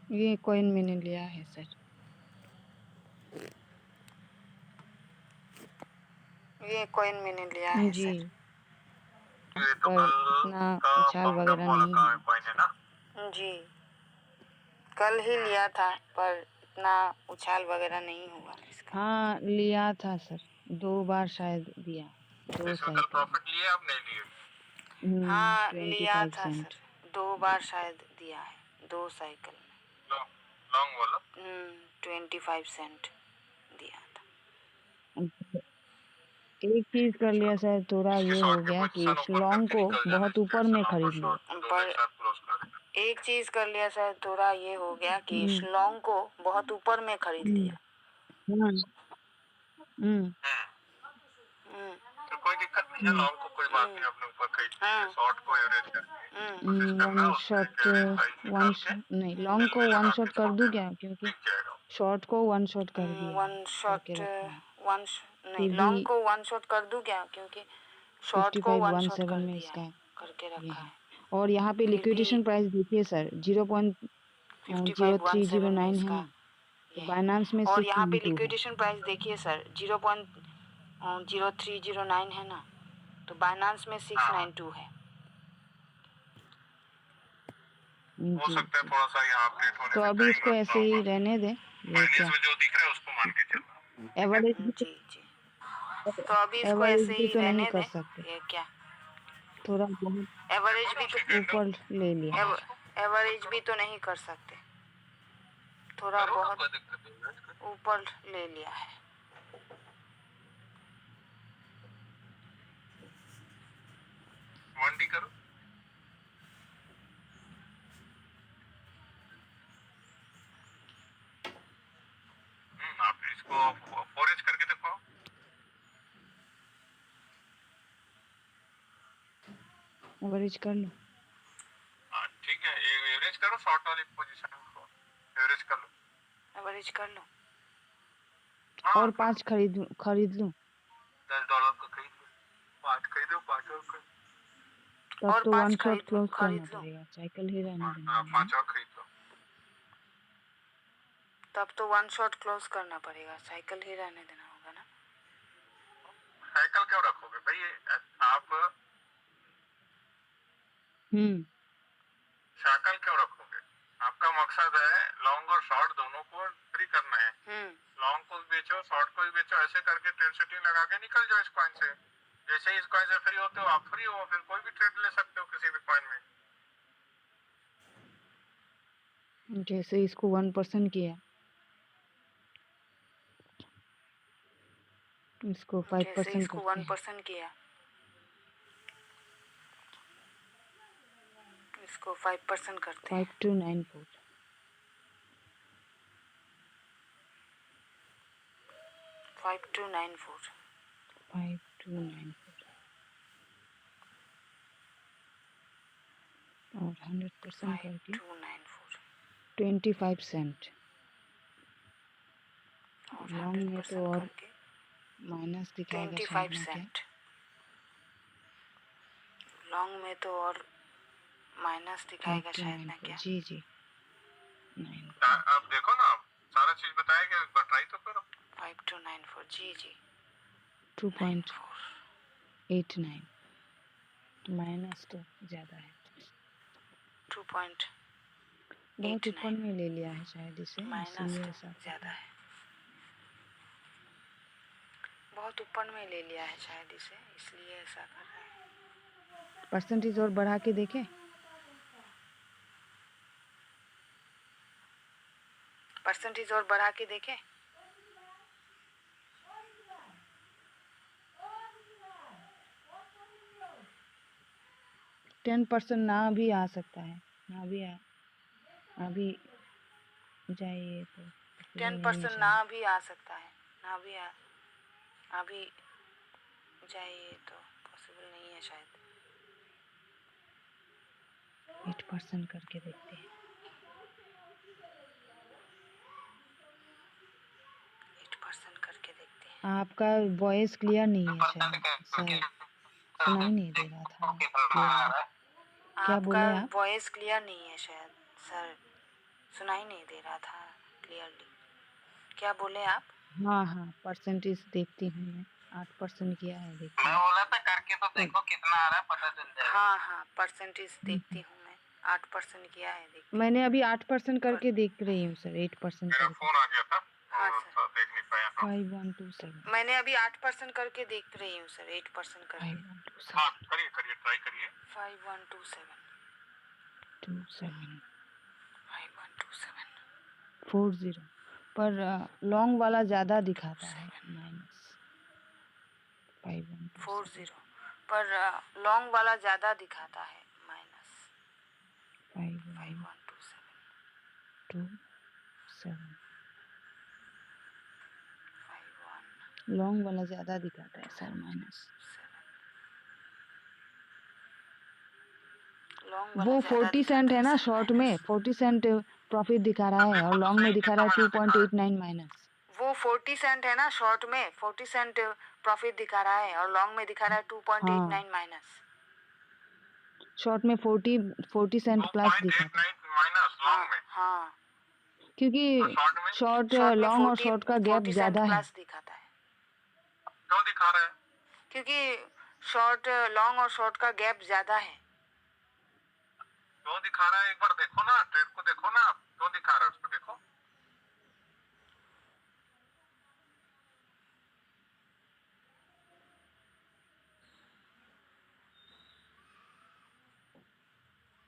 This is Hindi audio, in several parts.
ये कॉइन मैंने लिया है सर। ये कॉइन मैंने लिया है जी। सर। ये तो पर इतना उछाल वगैरह नहीं हुआ। कॉइन है ना? जी, कल ही लिया था पर इतना उछाल वगैरह नहीं हुआ इसका। हाँ लिया था सर, 2 बार शायद दिया, 2 इसमें कल साइकिल। प्रॉफिट लिए आप नहीं लिए? हाँ लिया 25 था सेंट। सर, 2 बार शायद दिया है, 2 साइकिल में। लॉन्ग वाला 25 सेंट दिया था। एक चीज कर लिया सर, थोड़ा इसकी ये हो शॉर्ट की गया कि पोजीशन इस ओपन लॉन्ग करके को निकल जाना बहुत स्ट्रेट ऊपर से में लॉन्ग और खरीद लिया। शॉर्ट दोनों एक साथ क्लोज कर देना। एक चीज कर लिया सर, थोड़ा ये हो गया कि इस लॉन्ग को बहुत ऊपर में खरीद लिया। हम्म हम्म तो कोई दिक्कत नहीं है, लॉन्ग को कोई बात नहीं, अपने ऊपर खरीद लीजिए, शॉर्ट को एवरेज करके कोशिश करना वन उसमें एक शॉट, एवरेज प्राइस निकाल के नहीं लॉन्ग मिडिल को में वन लगा के शॉट कर स्टॉप दूं क्या, देना, क्योंकि दिख जाएगा। शॉर्ट को वन शॉट कर दिया है, वन शॉट करके रखा है। नहीं, फिर भी लॉन्ग को वन शॉट कर दूं क्या, क्योंकि शॉर्ट को 55 वन शॉट 17 कर में दिया इसका है, करके ये रखा है। है। और यहाँ पे फिर भी लिक्विडेशन प्राइस देखिए सर, 5517 में 0.0309 है इसका ना, तो ये है। बाइनांस में और यहाँ पे 692 है। लिक्विडेशन प्राइस देखिए सर, 0.0309 है ना, तो बाइनांस में 692 है। हो जी सकता है जी, थोड़ा सा यहाँ अपडेट होने तो में अभी टाइम इसको लगता ऐसे ही होगा। रहने दें, ये फाइनेंस क्या में जो दिख रहा है उसको मान के चलना। एवरेज भी जी जी, तो अभी इसको एवरेज ऐसे भी ही तो नहीं रहने कर दें। सकते, ये क्या, थोड़ा बहुत एवरेज भी तो ऊपर ले लिया है। एवरेज भी तो नहीं कर सकते, थोड़ा बहुत ऊपर ले लिया है। मंडी करो, आप इसको फॉरेज करके देखो। एवरेज कर लो। हाँ ठीक है, एवरेज करो, शॉर्ट वाली पोजीशन को एवरेज कर लो, एवरेज कर लो। हाँ और करो, 5 खरीद लूं, $10 का खरीद लो, 5 खरीदो, 5 और खरीद, तब और तो 5 वन शॉट खरीद क्लोज करना खरीद लो, पड़ेगा, साइकिल ही रहने देना हाँ होगा 5 और खरीद लो, तब तो वन शॉट क्लोज करना पड़ेगा, साइकिल ही रहने देना होगा ना। साइकिल क्यों रखोगे भाई आप, साइकिल क्यों रखोगे? आपका मकसद है लॉन्ग और शॉर्ट दोनों को फ्री करना है। लॉन्ग को भी बेचो, शॉर्ट को भी बेचो, ऐसे करके ट्रेड सेटिंग लगा के निकल जाओ इस कॉइन से। जैसे ही इस कॉइन से फ्री होते हो आप फ्री हो, फिर कोई भी ट्रेड ले सकते हो किसी भी कॉइन में। जैसे इसको 1% किया, इसको 5% इसको करते हैं। 1% किया, इसको 5% करते हैं। 5294 5294 5294 और 100% करके 5294 25 सेंट। और लॉन्ग में तो 100% और करके माइनस दिखाएगा शायद 25 ना, क्या सेंट। लॉन्ग में तो और माइनस दिखाएगा शायद ना, 5294 क्या? जी जी 9। आप देखो ना, आप सारा चीज बताएगा, एक बार ट्राई तो करो। 5294 जी जी 2.89, माइनस तो ज्यादा है, 2.89 बहुत ऊपर में ले लिया है शायद इसे, माइनस इसीलिए तो ऐसा कर ज्यादा रहा है। है, बहुत ऊपर में ले लिया है शायद इसे, इसलिए ऐसा कर रहा है। परसेंटेज और बढ़ा के देखें, परसेंटेज और बढ़ा के देखें। 10% ना भी आ सकता है, ना भी अभी जाइए तो पॉसिबल नहीं है 10% ना शायद। भी आ सकता है, ना भी अभी जाइए तो पॉसिबल नहीं है शायद। 8% करके देखते हैं। 8% करके देखते हैं। आपका वॉइस क्लियर नहीं है शायद सर, सुनाई नहीं दे रहा था क्लियर। क्या आपका बोले आप? वॉइस क्लियर नहीं है शायद सर, सुनाई नहीं दे रहा था क्लियरली। क्या बोले आप? हाँ हाँ, परसेंटेज देखती हूँ मैं, 8% किया है देखती मैं हूँ। बोला था करके तो देखो कितना आ रहा है, पता चल जाएगा। हाँ हाँ, परसेंटेज देखती हूँ मैं, 8% किया है देखती हूँ। मैंने अभी 8% करके देख रही हूँ सर, 8% मेरा करके। फोन आ गया था हाँ और सर, देख नहीं पाया। 5127 मैंने अभी 8% करके देख रही हूँ सर, 8% करके। 5127 हाँ करिए करिए, ट्राई करिए। 5127 27 5127 40 पर लॉन्ग वाला ज्यादा दिखाता है, -5127 40 पर लॉन्ग वाला ज्यादा दिखाता है, -5127 लॉन्ग वाला ज्यादा दिखाता है सर, माइनस। वो 40 सेंट है ना शॉर्ट में, 40 सेंट प्रॉफिट दिखा रहा है और लॉन्ग में दिखा रहा है 2.89 माइनस। वो 40 सेंट है ना शॉर्ट में, 40 सेंट प्रॉफिट दिखा रहा है और लॉन्ग में दिखा रहा है 2.89 माइनस। शॉर्ट में 40 सेंट प्लस दिखा था। माइनस लॉन्ग में। हाँ, क्योंकि शॉर्ट लॉन्ग और शॉर्ट का गैप ज्यादा है। प्लस दिखाता है। क्यों दिखा रहा है? क्योंकि शॉर्ट लॉन्ग और शॉर्ट का गैप ज्यादा है। क्यों दिखा रहा है? एक बार देखो ना, ट्रेड को देखो ना, क्यों दिखा रहा है उसको देखो।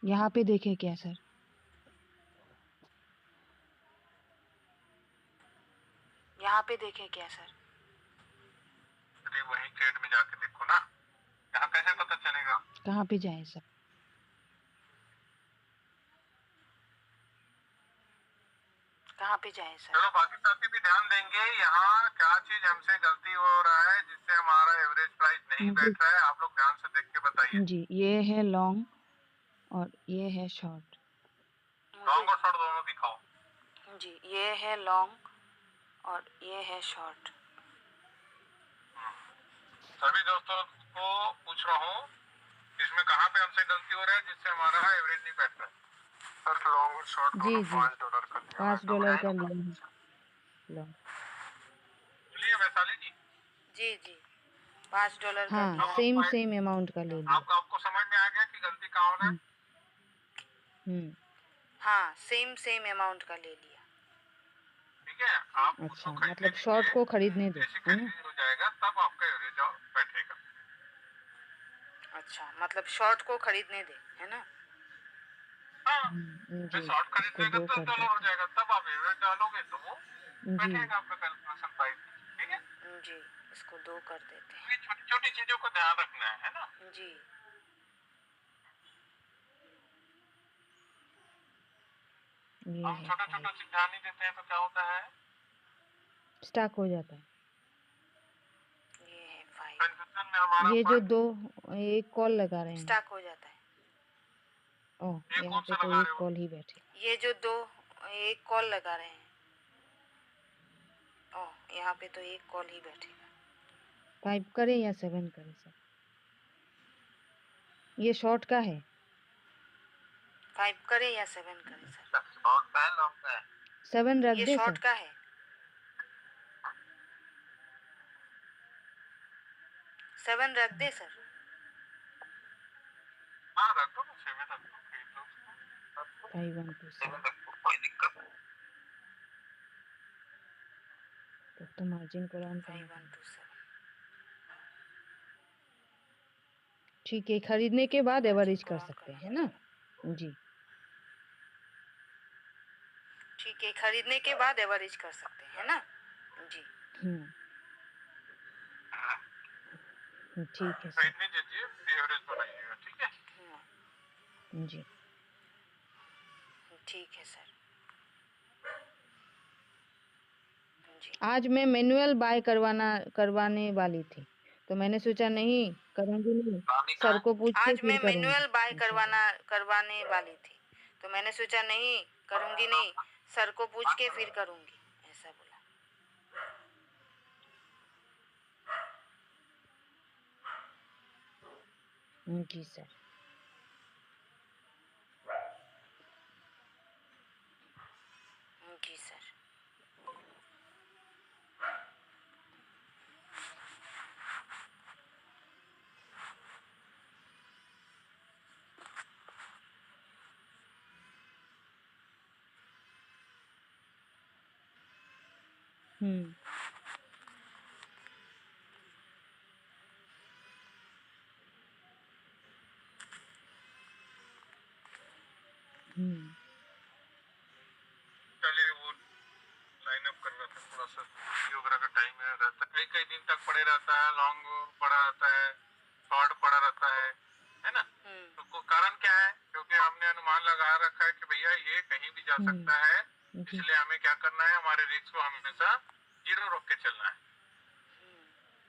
यहाँ पे देखें क्या सर? यहाँ पे देखें क्या सर? अरे वही ट्रेड में जाके देखो ना, यहाँ कैसे पता चलेगा? कहाँ पे जाए सर? कहाँ पे जाए सर? चलो बाकी साथी भी ध्यान देंगे, यहाँ क्या चीज हमसे गलती हो रहा है जिससे हमारा एवरेज प्राइस नहीं बैठ रहा है, आप लोग ध्यान से देख के बताइए। जी, ये है लॉन्ग और ये है शॉर्ट। लॉन्ग और शॉर्ट दोनों दिखाओ। जी, ये है लॉन्ग और ये है शॉर्ट। सभी दोस्तों को पूछ रहा हूँ, इसमें कहाँ पे हमसे गलती हो रहा है जिससे हमारा एवरेज नहीं बैठ रहा है? सर लॉन्ग और शॉर्ट दोनों $5 का लिया। $5 का लिया है लॉन्ग। चलिए वैशाली जी। जी जी, $5 का हाँ, लिया। सेम अमाउंट का ले लिया। आपको समझ में आ गया कि गलती कहाँ हो रहा है? हाँ, सेम अमाउंट का ले लिया। ठीक है, आप अच्छा, मतलब शॉर्ट को खरीदने दो, है ना? हो जाएगा तब आपका एवरेज बैठेगा। अच्छा, मतलब शॉर्ट को खरीदने दे, है ना? हाँ, जी, शॉर्ट इसको खरीदने का दो तो कर डॉलर हो देते जाएगा, तब आप एवरेज डालोगे तो वो जी। बैठेगा आपका कैलकुलेशन प्राइस। ठीक है जी, इसको 2 कर देते हैं। ये छोटी छोटी चीजों को ध्यान रखना है ना? जी, हम छोटा छोटा चीज ध्यान नहीं देते हैं तो क्या होता है? स्टक हो जाता है। ये है 5। कंफ्यूजन में हमारा ये जो दो एक कॉल लगा रहे हैं, स्टक हो जाता है। ओह, ये यहाँ कौन पे सा तो लगा एक रहे हो? कॉल ही बैठे। ये जो दो एक कॉल लगा रहे हैं। ओह, यहाँ पे तो एक कॉल ही बैठेगा। 5 करें या 7 करें सर? ये शॉर्ट का है। 5 करें या 7 करें सर? 7 रख ये दे शॉर्ट सर। का है। 7 रख दे सर। हाँ रख दो, 7 रख दो, 5127 कोई दिक्कत नहीं। तो मार्जिन को ऑन करना 5127। ठीक है, खरीदने के बाद एवरेज कर सकते हैं ना? जी ठीक है, खरीदने के बाद एवरेज कर सकते हैं ना? जी। ठीक है सर। खरीदने दीजिए, एवरेज बनाइएगा। ठीक है जी ठीक है सर। जी। आज मैं मैनुअल बाय करवाने वाली थी, तो मैंने सोचा नहीं करूंगी, नहीं सर को पूछ के आज फिर मैं करूंगी। मैनुअल बाय करवाने वाली थी, तो मैंने सोचा नहीं करूंगी, नहीं सर को पूछ के फिर करूंगी, ऐसा बोला। जी सर। जी सर। हम्म हम्म चलिए वो लाइन अप कर रहा था थोड़ा सा, योगा का टाइम में रहता है, कई कई दिन तक पड़े रहता है, लॉन्ग पड़ा रहता है, शॉर्ट पड़ा रहता है ना। तो कारण क्या है? क्योंकि हमने अनुमान लगा रखा है कि भैया ये कहीं भी जा सकता है, जी इसलिए हमें क्या करना है, हमारे रिस्क को हमेशा जीरो रख के चलना है।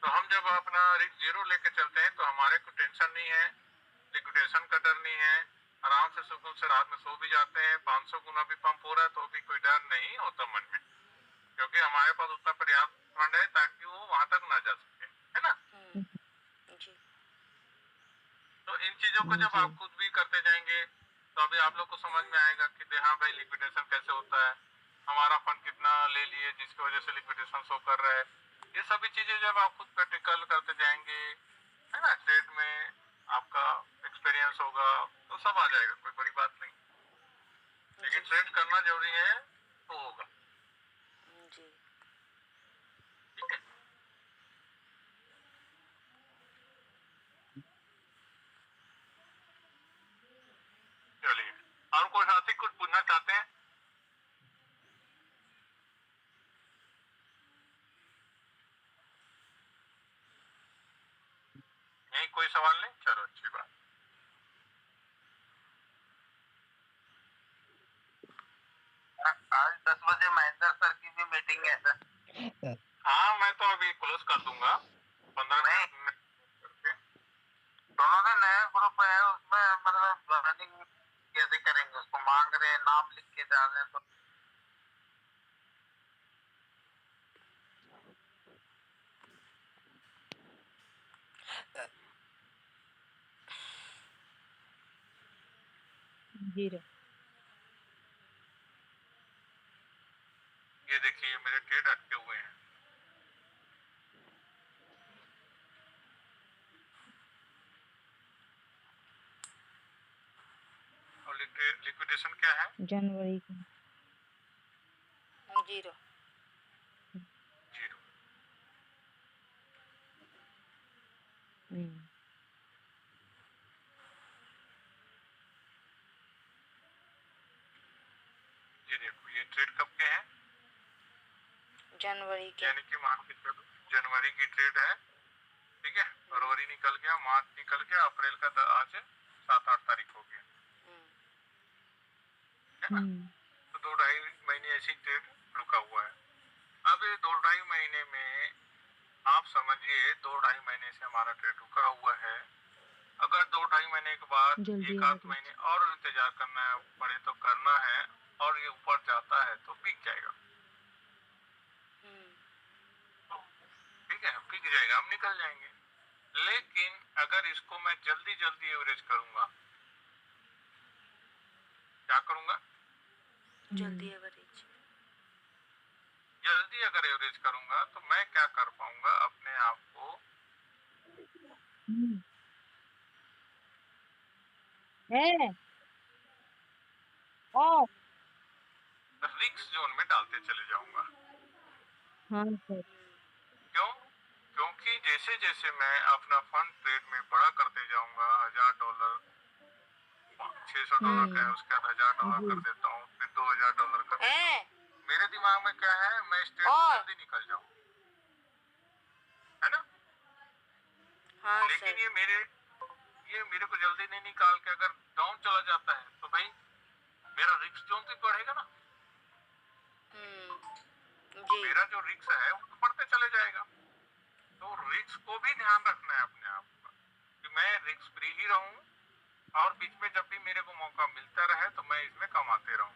तो हम जब अपना रिस्क जीरो लेके चलते हैं तो हमारे को टेंशन नहीं है, लिक्विडेशन का डर नहीं है, आराम से सुकून से रात में सो भी जाते हैं, 500 गुना भी पंप हो रहा है तो भी कोई डर नहीं होता मन में, क्योंकि हमारे पास उतना पर्याप्त फंड है ताकि वो वहां तक ना जा सके, है ना। जी। तो इन चीजों को जब जी आप खुद भी करते जाएंगे तो अभी आप लोग को समझ में आएगा कि हाँ भाई लिक्विडेशन कैसे होता है, हमारा फंड कितना ले लिए जिसकी वजह से लिक्विडेशन शो कर रहा है। ये सभी चीजें जब आप खुद प्रैक्टिकल करते जाएंगे, है ना, ट्रेड में आपका एक्सपीरियंस होगा तो सब आ जाएगा, कोई बड़ी बात नहीं। लेकिन ट्रेड करना जरूरी है तो होगा। जी। ठीक है, चलिए और कोई साथी कुछ पूछना चाहते हैं? नहीं, कोई सवाल नहीं, चलो अच्छी बात। आज 10 बजे महेंद्र सर की भी मीटिंग है सर। हाँ, मैं तो अभी क्लोज कर दूंगा 15 मिनट में करके। दोनों का नया ग्रुप है, उसमें मतलब ज्वाइनिंग कैसे करेंगे, उसको मांग रहे हैं, नाम लिख के डालें तो। जीरो। ये देखिए मेरे ट्रेड अटके हुए हैं, और लिक्विडेशन क्या है? जनवरी का जीरो। जीरो। हम्म ये देखो ये ट्रेड कब के हैं? जनवरी के। यानी कि मान के चलो जनवरी की ट्रेड है, ठीक है, फरवरी निकल गया, मार्च निकल गया, अप्रैल का आज 7-8 तारीख हो गया, है ना। तो 2-2.5 महीने ऐसी ट्रेड रुका हुआ है। अब ये 2-2.5 महीने में आप समझिए 2-2.5 महीने से हमारा ट्रेड रुका हुआ है। अगर 2-2.5 महीने के बाद जल्दी एक आध एवरेज महीने और इंतजार करना पड़े तो करना है, और ये ऊपर जाता है तो पिक जाएगा, ठीक है, पिक जाएगा, हम निकल जाएंगे। लेकिन अगर इसको मैं जल्दी जल्दी एवरेज करूंगा, क्या करूंगा, जल्दी एवरेज। जल्दी अगर एवरेज करूंगा तो मैं क्या कर पाऊंगा, अपने आप को है ओ रिस्क जोन में डालते चले जाऊंगा। हाँ सर क्यों? क्योंकि जैसे जैसे मैं अपना फंड ट्रेड में बड़ा करते जाऊंगा, $1000, $600 का है उसके बाद $1000 जी कर देता हूँ, फिर $2000 कर देता हूँ, मेरे दिमाग में क्या है, मैं इस ट्रेड में और जल्दी निकल जाऊं, है ना। हाँ लेकिन सर। ये मेरे को जल्दी नहीं निकाल के अगर डाउन चला जाता है तो भाई मेरा रिस्क जोन तो बढ़ेगा ना। तो जी। मेरा जो रिस्क है वो तो बढ़ते चले जाएगा। तो रिस्क को भी ध्यान रखना है अपने आप का कि मैं रिस्क फ्री ही रहूं, और बीच में जब भी मेरे को मौका मिलता रहे तो मैं इसमें कमाते रहूं।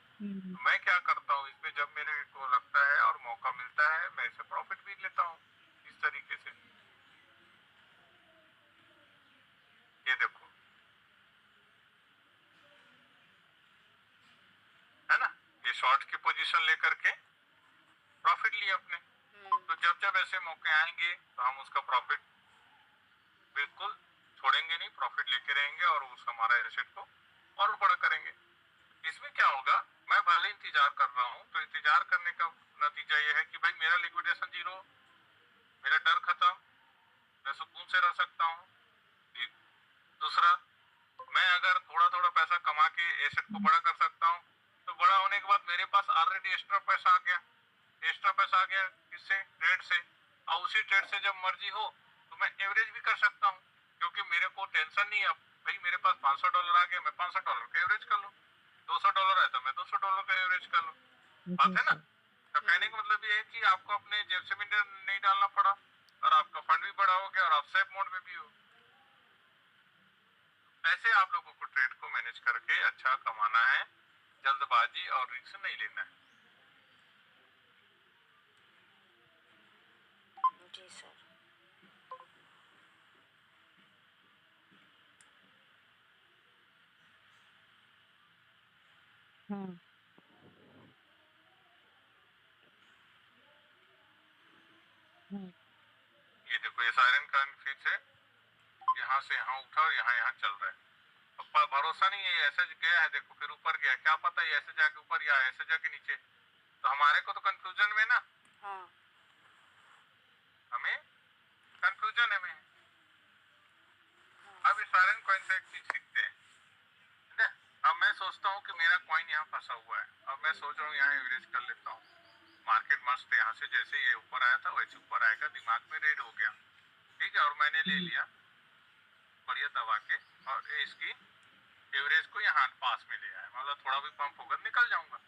तो मैं क्या करता हूँ, इसमें जब मेरे को लगता है और मौका मिलता है मैं इसे प्रॉफिट भी लेता हूँ इस तरीके से। ये देखो, है ना, ये शॉर्ट की पोजीशन लेकर के प्रॉफिट लिया अपने। तो जब जब ऐसे मौके आएंगे तो हम उसका प्रॉफिट बिल्कुल छोड़ेंगे नहीं, प्रॉफिट लेके रहेंगे और उस हमारा एसेट को और बड़ा करेंगे। इसमें क्या होगा, मैं भले इंतजार कर रहा हूँ, तो इंतजार करने का नतीजा ये है कि भाई मेरा लिक्विडेशन जीरो, मेरा डर खत्म, मैं सुकून से रह सकता हूँ। दूसरा, मैं अगर थोड़ा थोड़ा पैसा कमा के एसेट को बड़ा कर सकता हूँ, तो बड़ा होने के बाद मेरे पास ऑलरेडी एक्स्ट्रा पैसा आ गया। एक्स्ट्रा पैसा आ गया किससे? ट्रेड से। और उसी ट्रेड से जब मर्जी हो तो मैं एवरेज भी कर सकता हूँ, क्योंकि मेरे को टेंशन नहीं है। भाई मेरे पास $500 आ गया, मैं $500 का एवरेज कर लूँ, $200 है तो मैं $200 का एवरेज कर लूँ। बात जी है ना? सर। तो कहने का मतलब ये है कि आपको अपने जेब से भी नहीं डालना पड़ा और आपका फंड भी बड़ा हो गया और आप सेफ मोड में भी हो। ऐसे आप लोगों को ट्रेड को मैनेज करके अच्छा कमाना है, जल्दबाजी और रिस्क नहीं लेना है। जी सर। हाँ। हाँ। ये देखो, ये सायरन का फिक्स है, यहाँ से यहाँ उठा और यहाँ यहाँ चल रहा है। अब भरोसा नहीं है, ऐसे गया है, देखो फिर ऊपर गया, क्या पता ये ऐसे जाके ऊपर या ऐसे जाके नीचे। तो हमारे को तो कंफ्यूजन में ना, हाँ। हमें कंफ्यूजन में। अब इस सायरन कॉइन से एक चीज सीखते हैं, ठीक है? अब मैं सोचता हूँ कि मेरा कॉइन यहाँ फंसा हुआ है, अब मैं सोच रहा हूँ यहाँ एवरेज कर लेता हूँ। मार्केट मस्त यहाँ से जैसे ये ऊपर आया था वैसे ऊपर आएगा, दिमाग में रेड हो गया, ठीक है, और मैंने ले लिया बढ़िया दबा के, और इसकी एवरेज को यहाँ पास में ले आया, मतलब थोड़ा भी पंप होगा निकल जाऊंगा।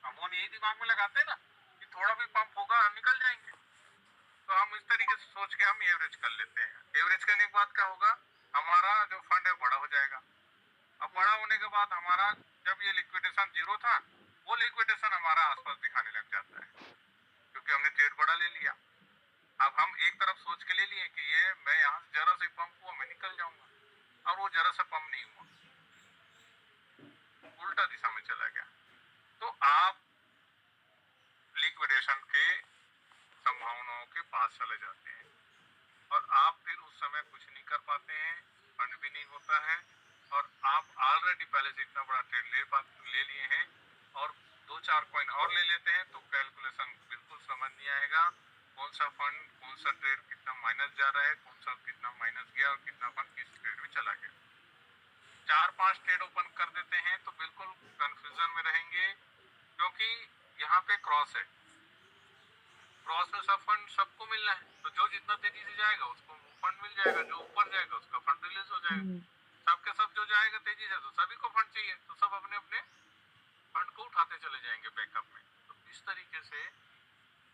हम यही दिमाग में लगाते हैं ना कि थोड़ा भी पंप होगा हम निकल जाएंगे, तो हम इस तरीके से सोच के हम एवरेज कर लेते हैं। एवरेज करने के बाद क्या होगा, हमारा जो फंड है बड़ा हो जाएगा। अब बड़ा होने के बाद हमारा जब ये लिक्विडेशन जीरो था, वो लिक्विडेशन हमारा आसपास दिखाने लग जाता है, क्योंकि हमने ट्रेड बड़ा ले लिया। अब हम एक तरफ सोच के ले लिए कि ये मैं यहाँ से जरा से पंप हुआ मैं निकल जाऊंगा, और वो जरा सा पंप नहीं हुआ, उल्टा दिशा में चला गया। तो आप लिक्विडेशन के संभावनाओं के पास चले जाते हैं और आप फिर उस समय कुछ नहीं कर पाते हैं, फंड भी नहीं होता है, और आप ऑलरेडी पहले से इतना बड़ा ट्रेड ले लिए हैं और 2-4 कॉइन और ले लेते हैं, तो कैलकुलेशन बिल्कुल समझ नहीं आएगा कौन सा फंड कौन सा ट्रेड कितना माइनस जा रहा है, कौन सा कितना माइनस गया और कितना फंड किस ट्रेड में चला गया। 4-5 ट्रेड ओपन कर देते हैं तो बिल्कुल कंफ्यूजन में रहेंगे, क्योंकि यहाँ पे क्रॉस है, क्रॉस में सब फंड सबको मिलना है, तो जो जितना तेजी से जाएगा उसको फंड मिल जाएगा, जो ऊपर जाएगा उसका फंड रिलीज हो जाएगा। सबके सब जो जाएगा तेजी से तो सभी को फंड चाहिए, तो सब अपने अपने फंड को उठाते चले जाएंगे बैकअप में। तो इस तरीके से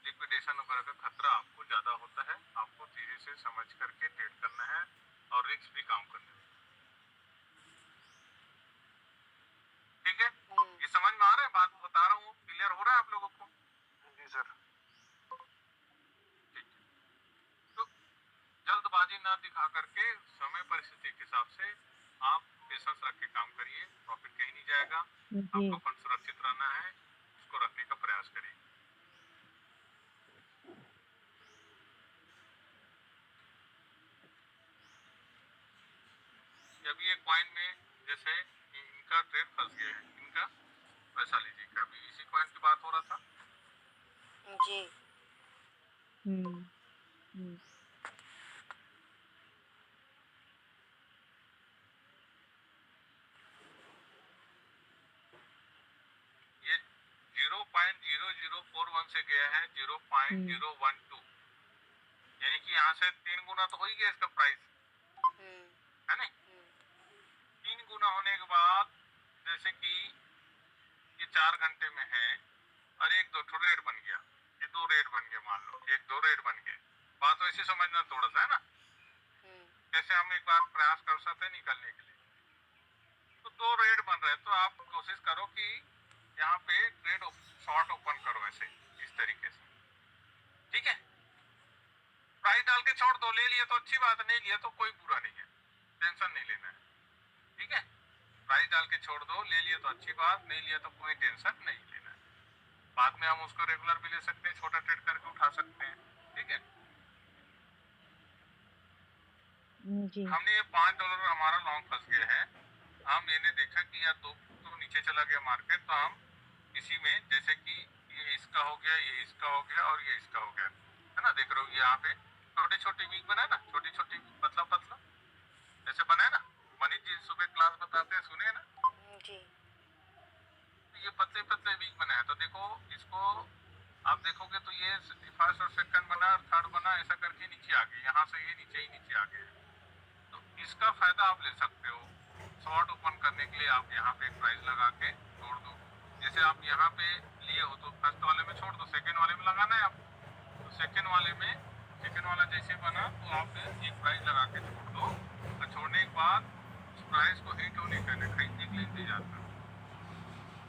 लिक्विडेशन वगैरह का खतरा आपको ज्यादा होता है, आपको धीरे से समझ करके ट्रेड करना है और रिस्क भी काम करना है, ठीक है? ये समझ में आ रहा है, बात बता रहा हूँ, क्लियर हो रहा है आप लोगों को? जी सर। ठीक है, तो जल्दबाजी ना दिखा करके समय परिस्थिति के हिसाब से आप पेशेंस रख के काम करिए, प्रॉफिट कहीं नहीं जाएगा, आपका फंड सुरक्षित रहना है, उसको रखने का प्रयास करिए। अभी ये कॉइन में जैसे इनका ट्रेड फंस गया है, इनका पैसा लीजिए, क्या अभी इसी कॉइन की बात हो रहा था? जी। ये 0.0041 से गया है 0.012, यानी कि यहाँ से 3 गुना तो हो ही गया इसका प्राइस, है नहीं? 3 गुना होने के बाद जैसे कि ये 4 घंटे में है और एक दो रेट बन गया, ये 2 रेट बन गए, मान लो 1-2 रेट बन गए, बात वैसे समझना थोड़ा सा है ना, जैसे हम एक बार प्रयास कर सकते हैं निकलने के लिए, तो 2 रेट बन रहे हैं, तो आप कोशिश करो कि यहाँ पे ट्रेड शॉर्ट ओपन करो ऐसे, इस तरीके से, ठीक है? प्राइस डाल के छोड़ दो, ले लिया तो अच्छी बात, नहीं लिया तो कोई बुरा नहीं है, टेंशन नहीं लेना है, ठीक है? प्राइस डाल के छोड़ दो, ले लिया तो अच्छी बात, नहीं लिया तो कोई टेंशन नहीं लेना है। में हम उसको रेगुलर भी ले सकते हैं, छोटा ट्रेड करके उठा सकते हैं। ठीक है, जी हमने ये $5 हमारा लॉन्ग फंस गया है। हम मैंने देखा कि यार तो नीचे चला गया मार्केट, तो हम इसी में जैसे कि ये इसका हो गया, ये इसका हो गया और ये इसका हो गया, है ना। देख रहे हो यहाँ पे छोटे छोटे वीक बना है ना, छोटी छोटी पतला पतला ऐसे बना है ना। मनीष जी सुबह क्लास बताते हैं, सुने ना। जी तो ये पतले पतले वीक बना है, तो देखो इसको आप देखोगे तो ये फर्स्ट और सेकंड बना और थर्ड बना, ऐसा करके नीचे आ गए, यहाँ से ये नीचे ही नीचे आ गए। तो इसका फायदा आप ले सकते हो। शॉर्ट ओपन करने के लिए आप यहाँ पे एक प्राइस लगा के छोड़ दो। जैसे आप यहाँ पे लिए हो तो फर्स्ट वाले में छोड़ दो, सेकंड वाले में लगाना है आप। तो सेकंड वाले में सेकंड वाला जैसे बना तो आप एक प्राइस लगा के छोड़ दो, और छोड़ने के बाद उस प्राइस को हिट होने करने खरीदने के लिए इंतजार करो।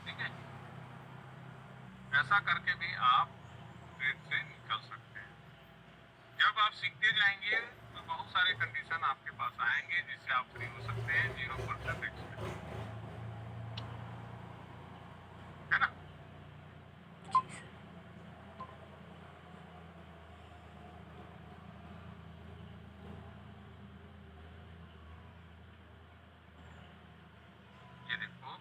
ठीक है, ऐसा करके भी आप ट्रेड से निकल सकते हैं। जब आप सीखते जाएंगे तो बहुत सारे कंडीशन आपके पास आएंगे जिससे आप फ्री हो सकते हैं 0% रिस्क में, है ना। जी सर। ये देखो,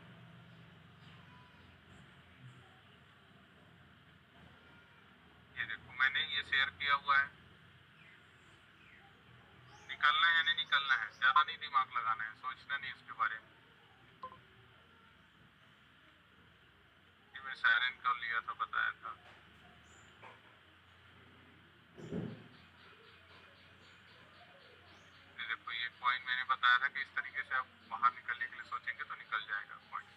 ये देखो मैंने ये शेयर किया हुआ है। निकलना है या नहीं निकलना है, ज्यादा नहीं दिमाग लगाना है, सोचना नहीं इसके बारे में। ये मैं सायरन कॉल लिया था, बताया था। ये देखो, ये कॉइन मैंने बताया था कि इस तरीके से आप बाहर निकलने के लिए सोचेंगे तो निकल जाएगा कॉइन।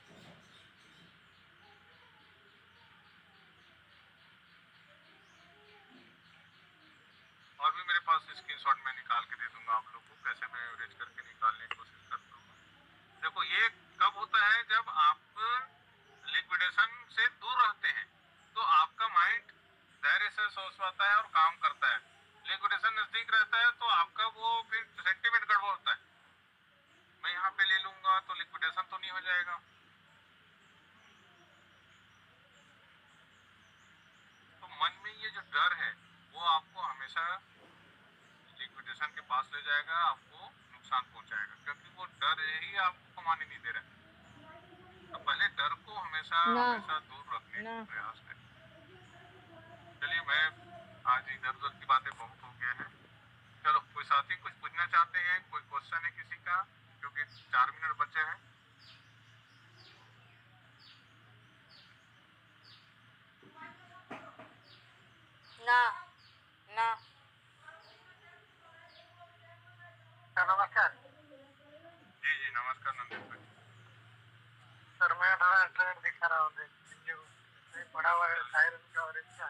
और भी मेरे पास स्क्रीनशॉट में निकाल के दे दूंगा आप लोगों को, कैसे मैं एवरेज करके निकालने की कोशिश करता हूँ। देखो ये कब होता है, जब आप लिक्विडेशन से दूर रहते हैं तो आपका माइंड धैर्य से सोच पाता है और काम करता है। लिक्विडेशन नजदीक रहता है तो आपका वो फिर सेंटिमेंट गड़बड़ होता है, मैं यहाँ पे ले लूंगा तो लिक्विडेशन तो नहीं हो जाएगा। तो मन में ये जो डर है वो आपको हमेशा लिक्विडेशन के पास ले जाएगा, आपको नुकसान पहुंचाएगा, क्योंकि वो डर ही आपको कमाने नहीं दे रहा है। तो पहले डर को हमेशा ना हमेशा दूर रखने ना का प्रयास करें। चलिए, मैं आज इधर उधर की बातें बहुत हो गया है। चलो, कोई साथी कुछ पूछना चाहते हैं, कोई क्वेश्चन है किसी का, क्योंकि 4 मिनट बचे हैं। ना ना नमस्कार जी। जी नमस्कार नंदित भाई। सर मैं थोड़ा ट्रेड दिखा रहा हूँ, देखिए बड़ा हुआ है सायरन का और इसका।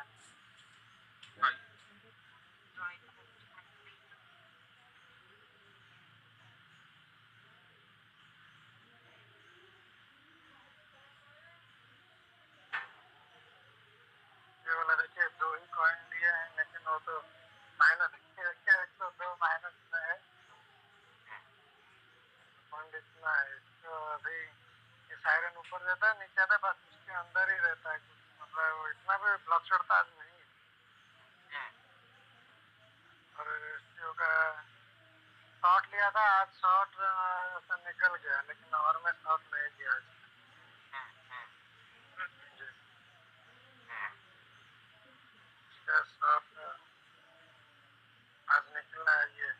ये वाला देखिए, दो ही कॉइन दिया है लेकिन वो तो माइनस 102 माइनस में है। पॉइंट इतना है, इसको अभी ये सायरन ऊपर जाता है नीचे आता है, बस उसके अंदर ही रहता है, मतलब वो इतना भी फ्लक्चुएट आज नहीं है। और इसको का शॉर्ट लिया था आज, शॉर्ट से निकल गया, लेकिन और में शॉर्ट नहीं किया आज। इसका शॉर्ट आज निकला है ये,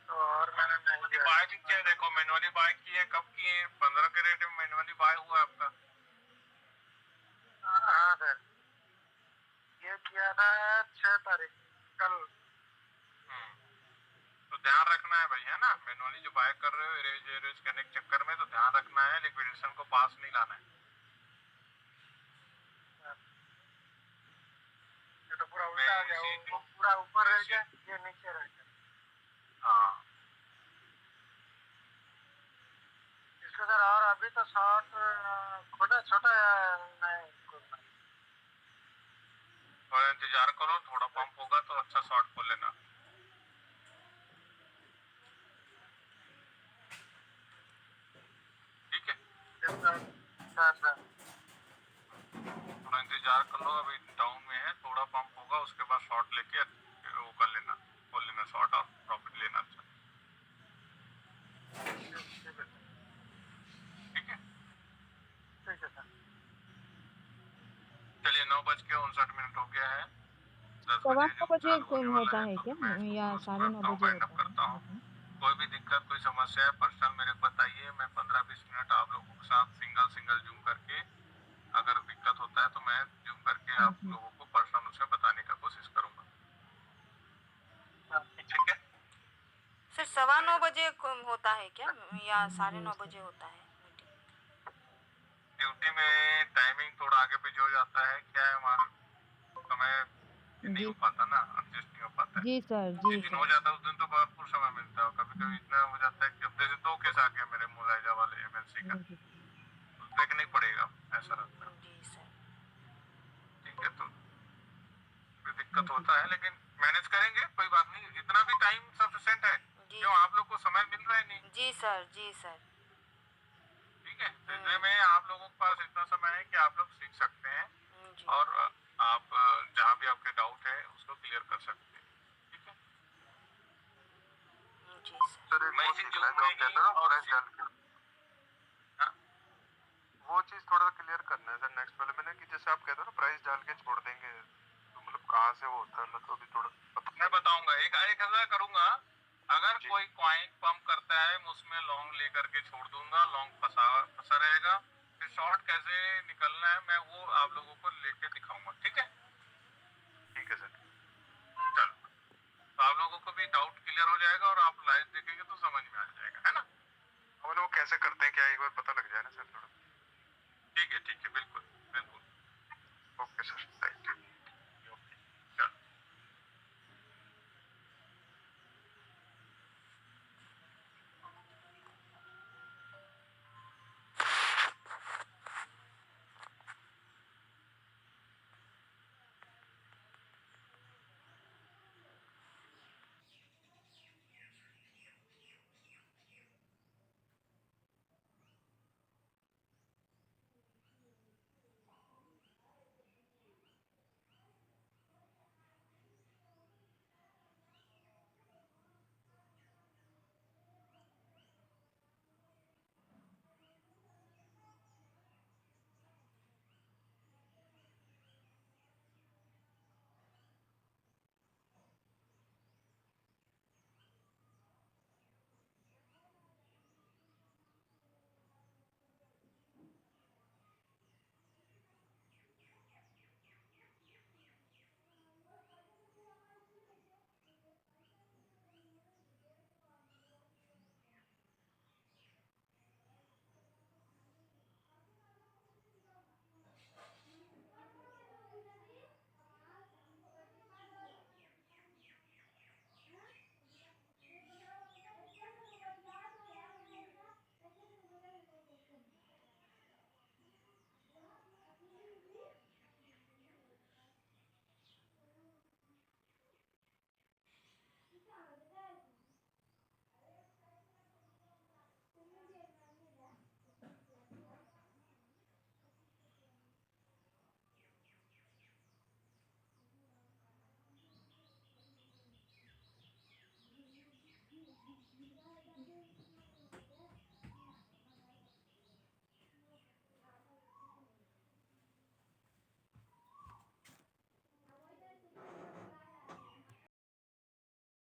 तो और मैंने नहीं किया। बाय भी किया, देखो मैनुअली बाय किए, कब किए, 15 के रेट में मैनुअली बाय हुआ आपका। हाँ सर, ये किया था 6 तारीख कल। तो ध्यान रखना है भाई, है ना, मैनुअली जो बाय कर रहे हो एवरेज करने के चक्कर में, तो ध्यान रखना है, लिक्विडेशन को पास नहीं लाना है। ये तो पूरा उल्टा आ गया, वो पूरा ऊपर रह गया, ये नीचे रह गया। हाँ, इसको सर और अभी तो शॉर्ट खोला छोटा नहीं खोलना। थोड़ा इंतजार करो, थोड़ा पंप होगा तो अच्छा शॉर्ट खोल लेना। ठीक है, सर थोड़ा इंतजार कर लो, अभी डाउन में है, थोड़ा पंप होगा उसके बाद शॉर्ट लेके वो कर लेना, खोल लेना शॉर्ट और प्रॉफिट लेना। अच्छा ठीक है ठीक है सर। चलिए 9:59 हो गया है, 10 सवा बजे नौ जो बजे चालू होने वाला होता है, है तो क्या फिर मैं इसको या क्लोज 9:30 करता हूँ, बजे वाइंड अप होता करता हूँ। है? कोई भी दिक्कत कोई समस्या है पर्सनल मेरे को बताइए, मैं 15-20 मिनट आप लोगों के साथ सिंगल जूम करके, अगर दिक्कत होता है तो मैं जूम करके आप लोगों को पर्सनल उससे बताने का कोशिश करूंगा। ठीक है सर 9:15 बजे होता है क्या या 9:30 बजे होता है मीटिंग? ड्यूटी में टाइमिंग थोड़ा आगे पीछे हो जाता है, क्या है हमारा समय नहीं जी हो पाता ना, एडजस्ट नहीं हो पाता है। जी सर, जिस जी दिन हो सर। जाता है उस दिन तो भरपूर समय मिलता है, कभी कभी इतना हो जाता है कि अब जैसे 2 केस आ गया मेरे मुलायजा वाले एमएलसी का, जी तो देखना ही पड़ेगा, ऐसा रहता है। जी सर। ठीक है तो फिर दिक्कत होता है, लेकिन मैनेज करेंगे, कोई बात नहीं, इतना भी टाइम सफिशिएंट है, जी क्यों आप लोग को समय मिल रहा है नहीं। जी सर। जी सर। ठीक है तो इतने में आप लोगों के पास इतना समय है कि आप लोग सीख सकते हैं जी और आप जहाँ भी आपके डाउट है उसको क्लियर कर सकते हैं। ठीक है जी सर। सर एक मैं वो ही सीखना है जूम जो में आप ही कहते हो ना और प्राइस डाल के, हाँ? वो चीज थोड़ा सा क्लियर करना है सर नेक्स्ट वाले में ना, कि जैसे आप कहते हो ना प्राइस डाल के छोड़ देंगे, तो मतलब कहाँ से वो होता है, मतलब अभी थोड़ा मैं बताऊंगा, एक एक ऐसा करूंगा, अगर जी। कोई क्वाइन पंप करता है मैं उसमें लॉन्ग लेकर के छोड़ दूंगा, लॉन्ग फंसा फंसा रहेगा, फिर शॉर्ट कैसे निकलना है मैं वो आप लोगों